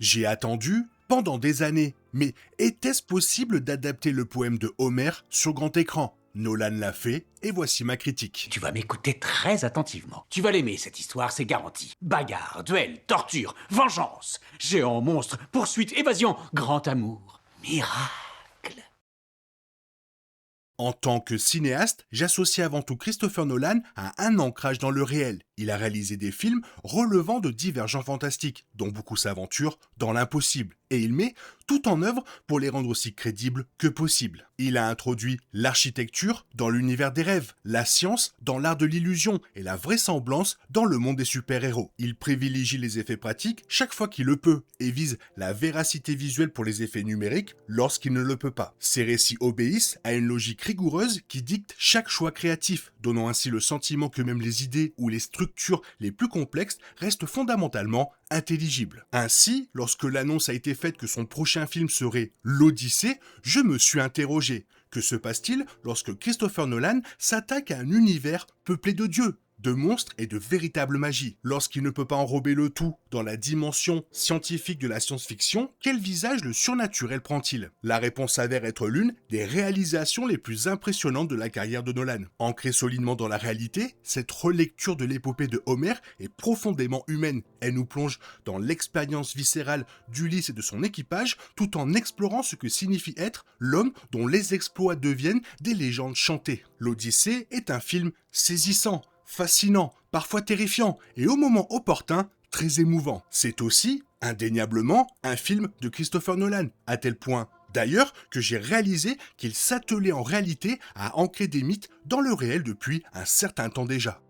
J'ai attendu pendant des années, mais était-ce possible d'adapter le poème de Homère sur grand écran? Nolan l'a fait, et voici ma critique. Tu vas m'écouter très attentivement. Tu vas l'aimer, cette histoire, c'est garanti. Bagarre, duel, torture, vengeance, géant, monstre, poursuite, évasion, grand amour, miracle. En tant que cinéaste, j'associe avant tout Christopher Nolan à un ancrage dans le réel. Il a réalisé des films relevant de divers genres fantastiques, dont beaucoup s'aventurent dans l'impossible, et il met tout en œuvre pour les rendre aussi crédibles que possible. Il a introduit l'architecture dans l'univers des rêves, la science dans l'art de l'illusion et la vraisemblance dans le monde des super-héros. Il privilégie les effets pratiques chaque fois qu'il le peut et vise la véracité visuelle pour les effets numériques lorsqu'il ne le peut pas. Ses récits obéissent à une logique rigoureuse qui dicte chaque choix créatif, donnant ainsi le sentiment que même les idées ou les structures les plus complexes restent fondamentalement intelligibles. Ainsi, lorsque l'annonce a été faite que son prochain film serait l'Odyssée, je me suis interrogé. Que se passe-t-il lorsque Christopher Nolan s'attaque à un univers peuplé de dieux, de monstres et de véritable magie? Lorsqu'il ne peut pas enrober le tout dans la dimension scientifique de la science-fiction, quel visage le surnaturel prend-il? La réponse s'avère être l'une des réalisations les plus impressionnantes de la carrière de Nolan. Ancrée solidement dans la réalité, cette relecture de l'épopée de Homère est profondément humaine. Elle nous plonge dans l'expérience viscérale d'Ulysse et de son équipage, tout en explorant ce que signifie être l'homme dont les exploits deviennent des légendes chantées. L'Odyssée est un film saisissant, fascinant, parfois terrifiant, et au moment opportun, très émouvant. C'est aussi, indéniablement, un film de Christopher Nolan, à tel point d'ailleurs que j'ai réalisé qu'il s'attelait en réalité à ancrer des mythes dans le réel depuis un certain temps déjà.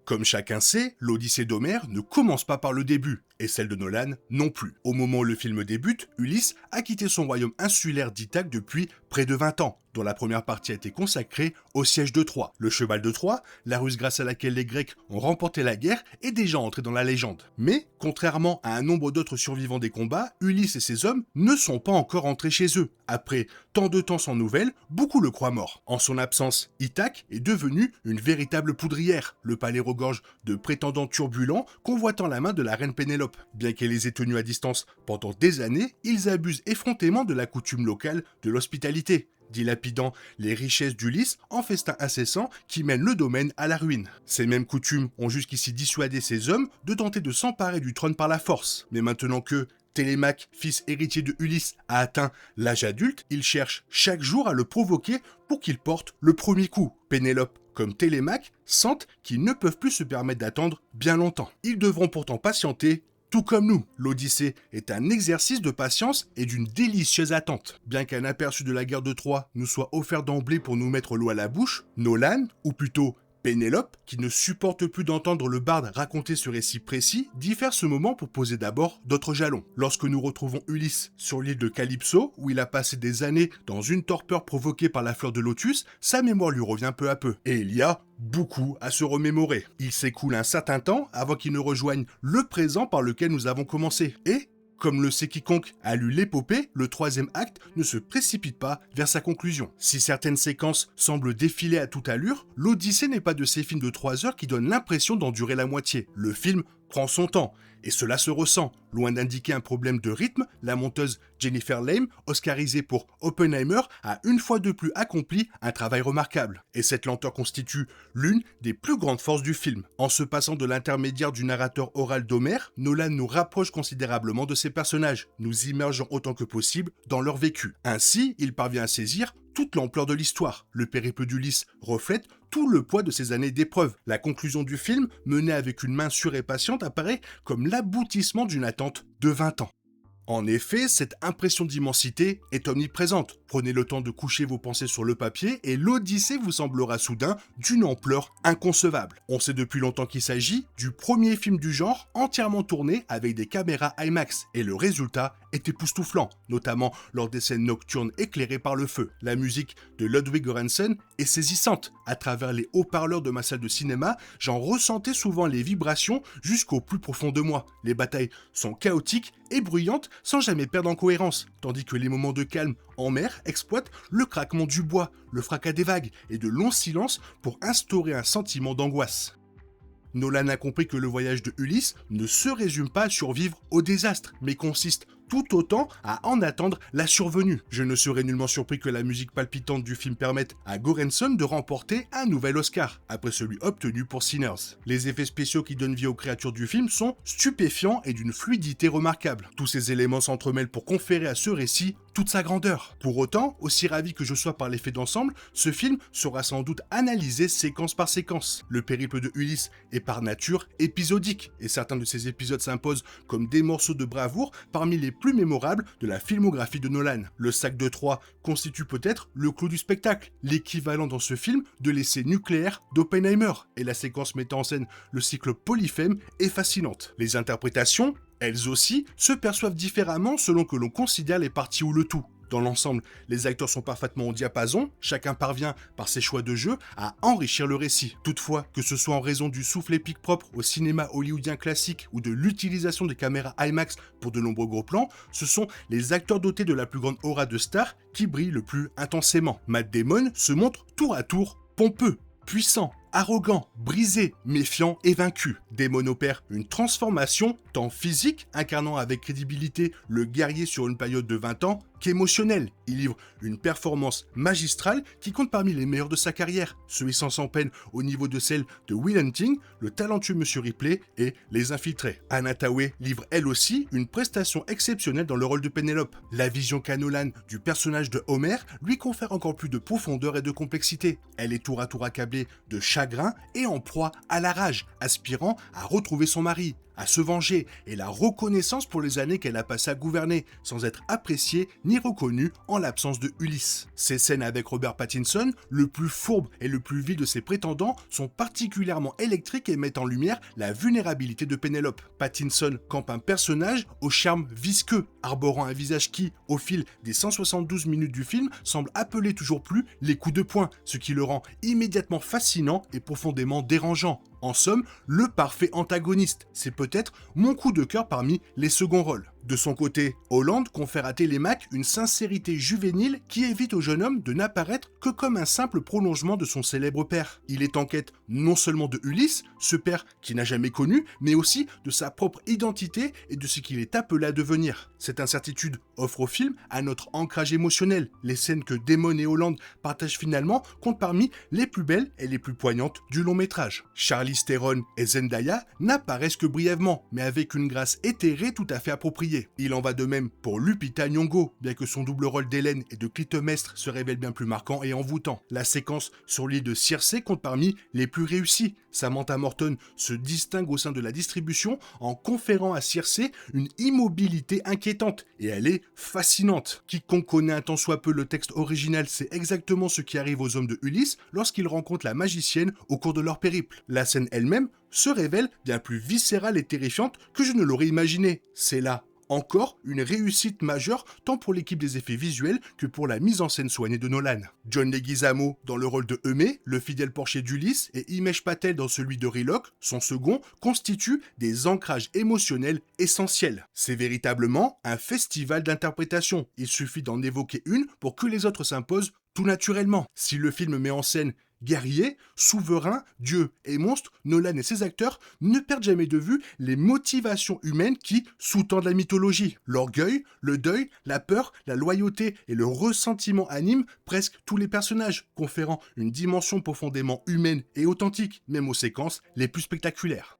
Comme chacun sait, l'Odyssée d'Homère ne commence pas par le début, et celle de Nolan non plus. Au moment où le film débute, Ulysse a quitté son royaume insulaire d'Ithaque depuis près de 20 ans, dont la première partie a été consacrée au siège de Troie. Le cheval de Troie, la ruse grâce à laquelle les Grecs ont remporté la guerre, est déjà entré dans la légende. Mais, contrairement à un nombre d'autres survivants des combats, Ulysse et ses hommes ne sont pas encore entrés chez eux. Après tant de temps sans nouvelles, beaucoup le croient mort. En son absence, Ithaque est devenu une véritable poudrière. Le palais regorge de prétendants turbulents convoitant la main de la reine Pénélope. Bien qu'elle les ait tenus à distance pendant des années, ils abusent effrontément de la coutume locale de l'hospitalité, dilapidant les richesses d'Ulysse en festin incessant qui mène le domaine à la ruine. Ces mêmes coutumes ont jusqu'ici dissuadé ces hommes de tenter de s'emparer du trône par la force. Mais maintenant que Télémaque, fils héritier de Ulysse, a atteint l'âge adulte, ils cherchent chaque jour à le provoquer pour qu'il porte le premier coup. Pénélope comme Télémaque sentent qu'ils ne peuvent plus se permettre d'attendre bien longtemps. Ils devront pourtant patienter, tout comme nous. L'Odyssée est un exercice de patience et d'une délicieuse attente. Bien qu'un aperçu de la guerre de Troie nous soit offert d'emblée pour nous mettre l'eau à la bouche, Nolan, ou plutôt Pénélope, qui ne supporte plus d'entendre le barde raconter ce récit précis, diffère ce moment pour poser d'abord d'autres jalons. Lorsque nous retrouvons Ulysse sur l'île de Calypso, où il a passé des années dans une torpeur provoquée par la fleur de lotus, sa mémoire lui revient peu à peu. Et il y a beaucoup à se remémorer. Il s'écoule un certain temps avant qu'il ne rejoigne le présent par lequel nous avons commencé. Et comme le sait quiconque a lu l'épopée, le troisième acte ne se précipite pas vers sa conclusion. Si certaines séquences semblent défiler à toute allure, l'Odyssée n'est pas de ces films de 3 heures qui donnent l'impression d'en durer la moitié. Le film prend son temps, et cela se ressent. Loin d'indiquer un problème de rythme, la monteuse Jennifer Lame, oscarisée pour Oppenheimer, a une fois de plus accompli un travail remarquable. Et cette lenteur constitue l'une des plus grandes forces du film. En se passant de l'intermédiaire du narrateur oral d'Homère, Nolan nous rapproche considérablement de ses personnages, nous immergeant autant que possible dans leur vécu. Ainsi, il parvient à saisir toute l'ampleur de l'histoire. Le périple d'Ulysse reflète tout le poids de ces années d'épreuves. La conclusion du film, menée avec une main sûre et patiente, apparaît comme l'aboutissement d'une attente de 20 ans. En effet, cette impression d'immensité est omniprésente. Prenez le temps de coucher vos pensées sur le papier et l'Odyssée vous semblera soudain d'une ampleur inconcevable. On sait depuis longtemps qu'il s'agit du premier film du genre entièrement tourné avec des caméras IMAX et le résultat est époustouflant, notamment lors des scènes nocturnes éclairées par le feu. La musique de Ludwig Göransson est saisissante. À travers les haut-parleurs de ma salle de cinéma, j'en ressentais souvent les vibrations jusqu'au plus profond de moi. Les batailles sont chaotiques et bruyantes sans jamais perdre en cohérence, tandis que les moments de calme en mer exploitent le craquement du bois, le fracas des vagues et de longs silences pour instaurer un sentiment d'angoisse. Nolan a compris que le voyage de Ulysse ne se résume pas à survivre au désastre, mais consiste tout autant à en attendre la survenue. Je ne serais nullement surpris que la musique palpitante du film permette à Göransson de remporter un nouvel Oscar, après celui obtenu pour Sinners. Les effets spéciaux qui donnent vie aux créatures du film sont stupéfiants et d'une fluidité remarquable. Tous ces éléments s'entremêlent pour conférer à ce récit toute sa grandeur. Pour autant, aussi ravi que je sois par l'effet d'ensemble, ce film sera sans doute analysé séquence par séquence. Le périple de Ulysse est par nature épisodique, et certains de ces épisodes s'imposent comme des morceaux de bravoure parmi les plus mémorables de la filmographie de Nolan. Le sac de Troie constitue peut-être le clou du spectacle, l'équivalent dans ce film de l'essai nucléaire d'Oppenheimer, et la séquence mettant en scène le cycle Polyphème est fascinante. Les interprétations, elles aussi, se perçoivent différemment selon que l'on considère les parties ou le tout. Dans l'ensemble, les acteurs sont parfaitement au diapason, chacun parvient, par ses choix de jeu, à enrichir le récit. Toutefois, que ce soit en raison du souffle épique propre au cinéma hollywoodien classique ou de l'utilisation des caméras IMAX pour de nombreux gros plans, ce sont les acteurs dotés de la plus grande aura de star qui brillent le plus intensément. Matt Damon se montre tour à tour pompeux, puissant, arrogant, brisé, méfiant et vaincu. Damon opère une transformation tant physique, incarnant avec crédibilité le guerrier sur une période de 20 ans, qu'émotionnelle. Il livre une performance magistrale qui compte parmi les meilleures de sa carrière, se hissant sans peine au niveau de celle de Will Hunting, le talentueux Monsieur Ripley et Les Infiltrés. Anna Thaoué livre elle aussi une prestation exceptionnelle dans le rôle de Pénélope. La vision qu'a Nolan du personnage de Homer lui confère encore plus de profondeur et de complexité. Elle est tour à tour accablée de chagrin et en proie à la rage, aspirant à retrouver son mari, à se venger et la reconnaissance pour les années qu'elle a passées à gouverner, sans être appréciée ni reconnue en l'absence de Ulysse. Ces scènes avec Robert Pattinson, le plus fourbe et le plus vil de ses prétendants, sont particulièrement électriques et mettent en lumière la vulnérabilité de Pénélope. Pattinson campe un personnage au charme visqueux, arborant un visage qui, au fil des 172 minutes du film, semble appeler toujours plus les coups de poing, ce qui le rend immédiatement fascinant et profondément dérangeant. En somme, le parfait antagoniste. C'est peut-être mon coup de cœur parmi les seconds rôles. De son côté, Holland confère à Télémaque une sincérité juvénile qui évite au jeune homme de n'apparaître que comme un simple prolongement de son célèbre père. Il est en quête non seulement de Ulysse, ce père qu'il n'a jamais connu, mais aussi de sa propre identité et de ce qu'il est appelé à devenir. Cette incertitude offre au film un autre ancrage émotionnel. Les scènes que Damon et Holland partagent finalement comptent parmi les plus belles et les plus poignantes du long métrage. Charlize Theron et Zendaya n'apparaissent que brièvement, mais avec une grâce éthérée tout à fait appropriée. Il en va de même pour Lupita Nyong'o, bien que son double rôle d'Hélène et de Clytemnestre se révèle bien plus marquant et envoûtant. La séquence sur l'île de Circé compte parmi les plus réussies. Samantha Morton se distingue au sein de la distribution en conférant à Circé une immobilité inquiétante, et elle est fascinante. Quiconque connaît un tant soit peu le texte original sait exactement ce qui arrive aux hommes de Ulysse lorsqu'ils rencontrent la magicienne au cours de leur périple. La scène elle-même se révèle bien plus viscérale et terrifiante que je ne l'aurais imaginé. C'est là encore une réussite majeure tant pour l'équipe des effets visuels que pour la mise en scène soignée de Nolan. John Leguizamo dans le rôle de Eumée, le fidèle porcher d'Ulysse, et Himesh Patel dans celui de Rilock, son second, constituent des ancrages émotionnels essentiels. C'est véritablement un festival d'interprétation. Il suffit d'en évoquer une pour que les autres s'imposent tout naturellement. Si le film met en scène guerrier, souverain, dieu et monstre, Nolan et ses acteurs ne perdent jamais de vue les motivations humaines qui sous-tendent la mythologie. L'orgueil, le deuil, la peur, la loyauté et le ressentiment animent presque tous les personnages, conférant une dimension profondément humaine et authentique, même aux séquences les plus spectaculaires.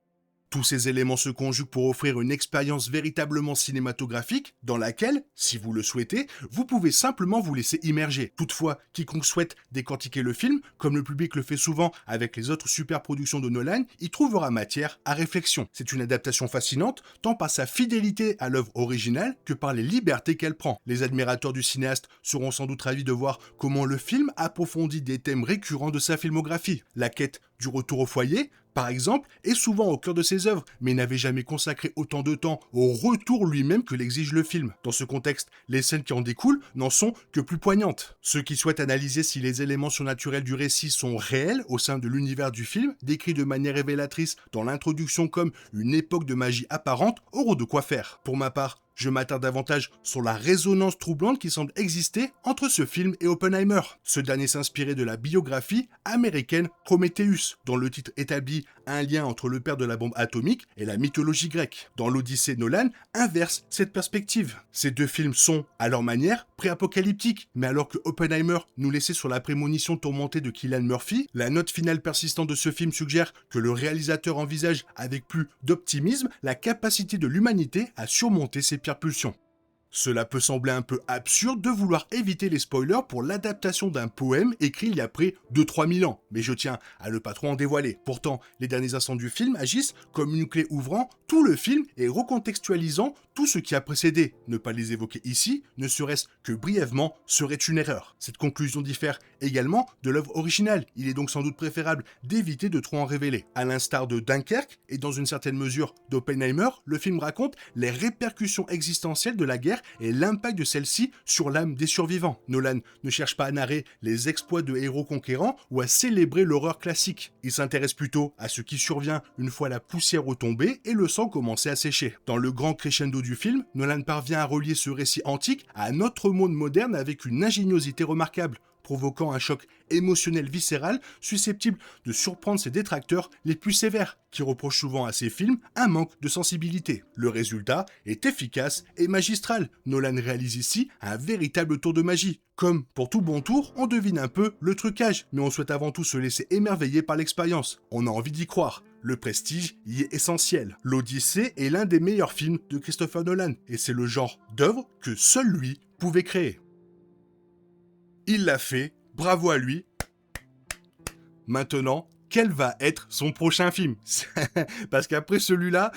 Tous ces éléments se conjuguent pour offrir une expérience véritablement cinématographique dans laquelle, si vous le souhaitez, vous pouvez simplement vous laisser immerger. Toutefois, quiconque souhaite décortiquer le film, comme le public le fait souvent avec les autres superproductions de Nolan, y trouvera matière à réflexion. C'est une adaptation fascinante, tant par sa fidélité à l'œuvre originale que par les libertés qu'elle prend. Les admirateurs du cinéaste seront sans doute ravis de voir comment le film approfondit des thèmes récurrents de sa filmographie. La quête du retour au foyer, par exemple, est souvent au cœur de ses œuvres, mais n'avait jamais consacré autant de temps au retour lui-même que l'exige le film. Dans ce contexte, les scènes qui en découlent n'en sont que plus poignantes. Ceux qui souhaitent analyser si les éléments surnaturels du récit sont réels au sein de l'univers du film, décrits de manière révélatrice dans l'introduction comme une époque de magie apparente, auront de quoi faire. Pour ma part, Je m'attarde davantage sur la résonance troublante qui semble exister entre ce film et Oppenheimer. Ce dernier s'inspirait de la biographie américaine Prometheus, dont le titre établit un lien entre le père de la bombe atomique et la mythologie grecque. Dans l'Odyssée, Nolan inverse cette perspective. Ces deux films sont, à leur manière, pré-apocalyptiques, mais alors que Oppenheimer nous laissait sur la prémonition tourmentée de Cillian Murphy, la note finale persistante de ce film suggère que le réalisateur envisage avec plus d'optimisme la capacité de l'humanité à surmonter ses pires pulsions. Cela peut sembler un peu absurde de vouloir éviter les spoilers pour l'adaptation d'un poème écrit il y a près de 3000 ans, mais je tiens à ne pas trop en dévoiler. Pourtant, les derniers instants du film agissent comme une clé ouvrant tout le film et recontextualisant tout ce qui a précédé. Ne pas les évoquer ici, ne serait-ce que brièvement, serait une erreur. Cette conclusion diffère également de l'œuvre originale. Il est donc sans doute préférable d'éviter de trop en révéler. À l'instar de Dunkerque et dans une certaine mesure d'Oppenheimer, le film raconte les répercussions existentielles de la guerre et l'impact de celle-ci sur l'âme des survivants. Nolan ne cherche pas à narrer les exploits de héros conquérants ou à célébrer l'horreur classique. Il s'intéresse plutôt à ce qui survient une fois la poussière retombée et le sang commencé à sécher. Dans le grand crescendo du film, Nolan parvient à relier ce récit antique à notre monde moderne avec une ingéniosité remarquable, provoquant un choc émotionnel viscéral susceptible de surprendre ses détracteurs les plus sévères, qui reprochent souvent à ces films un manque de sensibilité. Le résultat est efficace et magistral. Nolan réalise ici un véritable tour de magie. Comme pour tout bon tour, on devine un peu le trucage, mais on souhaite avant tout se laisser émerveiller par l'expérience. On a envie d'y croire. Le prestige y est essentiel. L'Odyssée est l'un des meilleurs films de Christopher Nolan, et c'est le genre d'œuvre que seul lui pouvait créer. Il l'a fait, bravo à lui. Maintenant, quel va être son prochain film? Parce qu'après celui-là,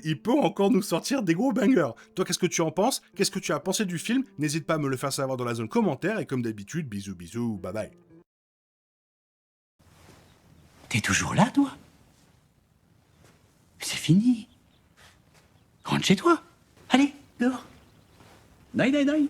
il peut encore nous sortir des gros bangers. Toi, qu'est-ce que tu en penses? Qu'est-ce que tu as pensé du film? N'hésite pas à me le faire savoir dans la zone commentaire, et comme d'habitude, bisous bisous, bye bye. T'es toujours là, toi? C'est fini. Rentre chez toi. Allez, dehors. Naï, naï, naï.